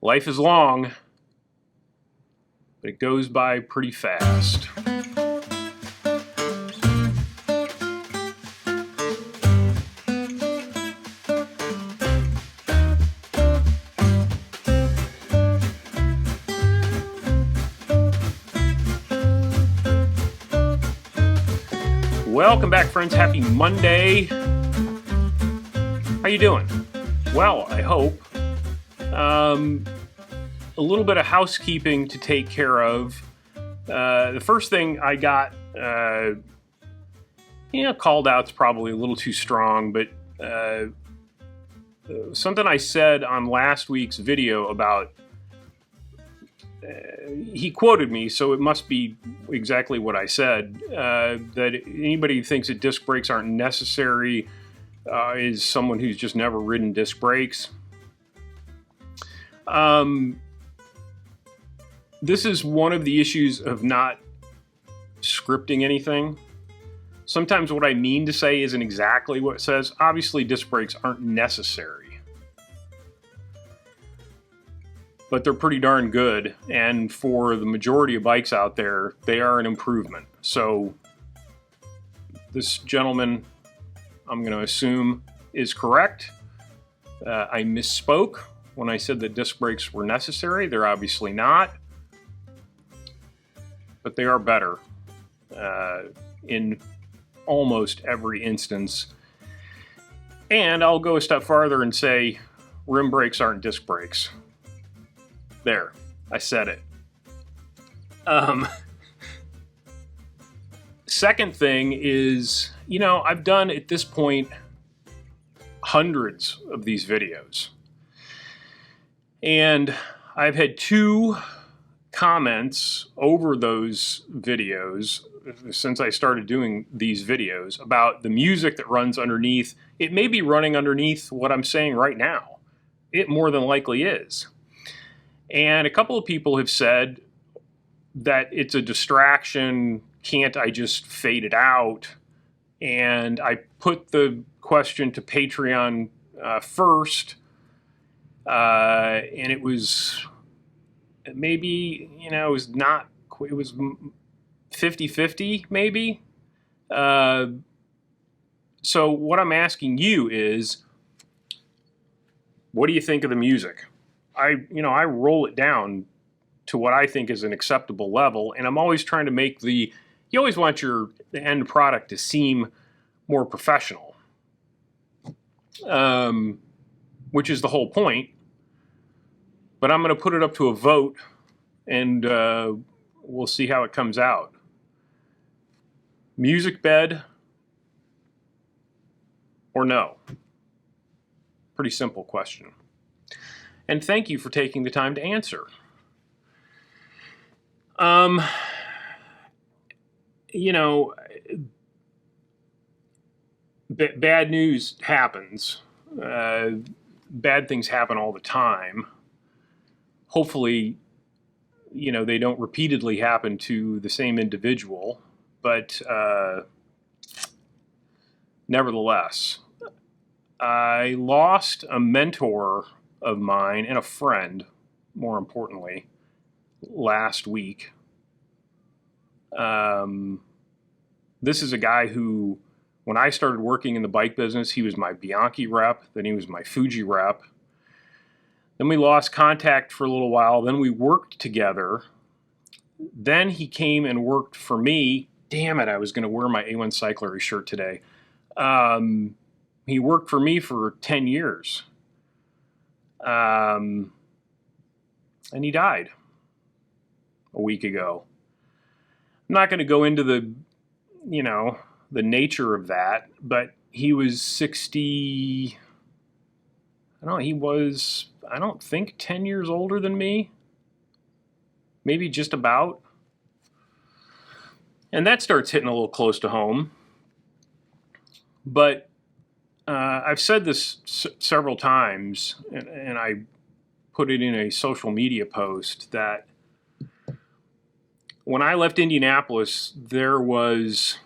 Life is long, but it goes by pretty fast. Welcome back, friends. Happy Monday. How you doing? Well, I hope. A little bit of housekeeping to take care of. The first thing I got, called out's probably a little too strong, but something I said on last week's video about, he quoted me, so it must be exactly what I said, that anybody who thinks that disc brakes aren't necessary is someone who's just never ridden disc brakes. This is one of the issues of not scripting anything. Sometimes what I mean to say isn't exactly what it says. Obviously, disc brakes aren't necessary, but they're pretty darn good. And for the majority of bikes out there, they are an improvement. So this gentleman, I'm going to assume, is correct. I misspoke when I said that disc brakes were necessary. They're obviously not, but they are better in almost every instance. And I'll go a step farther and say rim brakes aren't disc brakes. There, I said it. Second thing is, I've done at this point hundreds of these videos. And I've had two comments over those videos since I started doing these videos about the music that runs underneath. It may be running underneath what I'm saying right now. It more than likely is. And a couple of people have said that it's a distraction. Can't I just fade it out? And I put the question to Patreon first. And it was maybe, it was not, it was 50-50 maybe. So what I'm asking you is, what do you think of the music? I roll it down to what I think is an acceptable level, and I'm always trying to make you always want the end product to seem more professional, which is the whole point. But I'm going to put it up to a vote, and we'll see how it comes out. Music bed or no? Pretty simple question. And thank you for taking the time to answer. Bad news happens. Bad things happen all the time. Hopefully, they don't repeatedly happen to the same individual, but nevertheless, I lost a mentor of mine and a friend, more importantly, last week. This is a guy who, when I started working in the bike business, he was my Bianchi rep, then he was my Fuji rep. Then we lost contact for a little while. Then we worked together. Then he came and worked for me. Damn it, I was going to wear my A1 Cyclery shirt today. He worked for me for 10 years. And he died a week ago. I'm not going to go into the nature of that, but he was 60... he was, I don't think, 10 years older than me. Maybe just about. And that starts hitting a little close to home. But I've said this several times, and I put it in a social media post, that when I left Indianapolis, there was,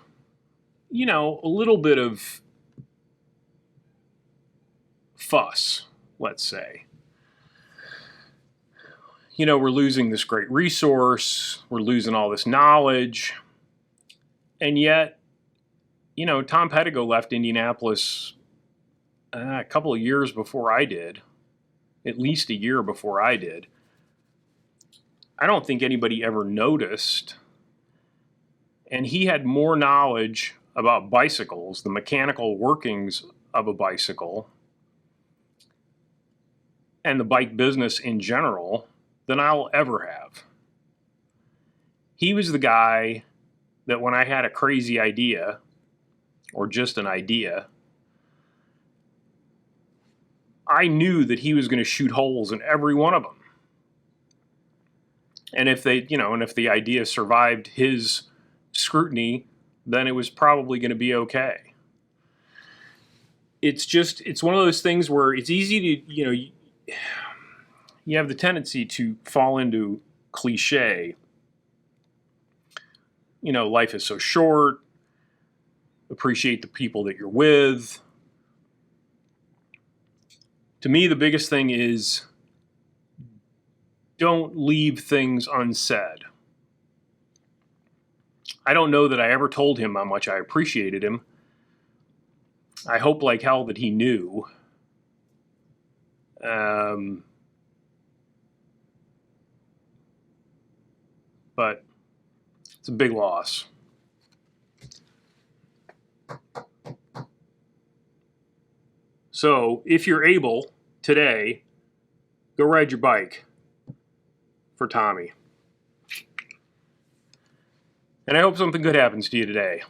a little bit of fuss, let's say. we're losing this great resource, we're losing all this knowledge. And yet, Tom Pettigo left Indianapolis a couple of years before I did, at least a year before I did. I don't think anybody ever noticed. And he had more knowledge about bicycles, the mechanical workings of a bicycle, and the bike business in general than I'll ever have. He was the guy that when I had a crazy idea, or just an idea, I knew that he was going to shoot holes in every one of them. And if if the idea survived his scrutiny, then it was probably going to be okay. It's one of those things where it's easy to, you have the tendency to fall into cliche. Life is so short. Appreciate the people that you're with. To me, the biggest thing is don't leave things unsaid. I don't know that I ever told him how much I appreciated him. I hope like hell that he knew. But it's a big loss. So if you're able today, go ride your bike for Tommy. And I hope something good happens to you today.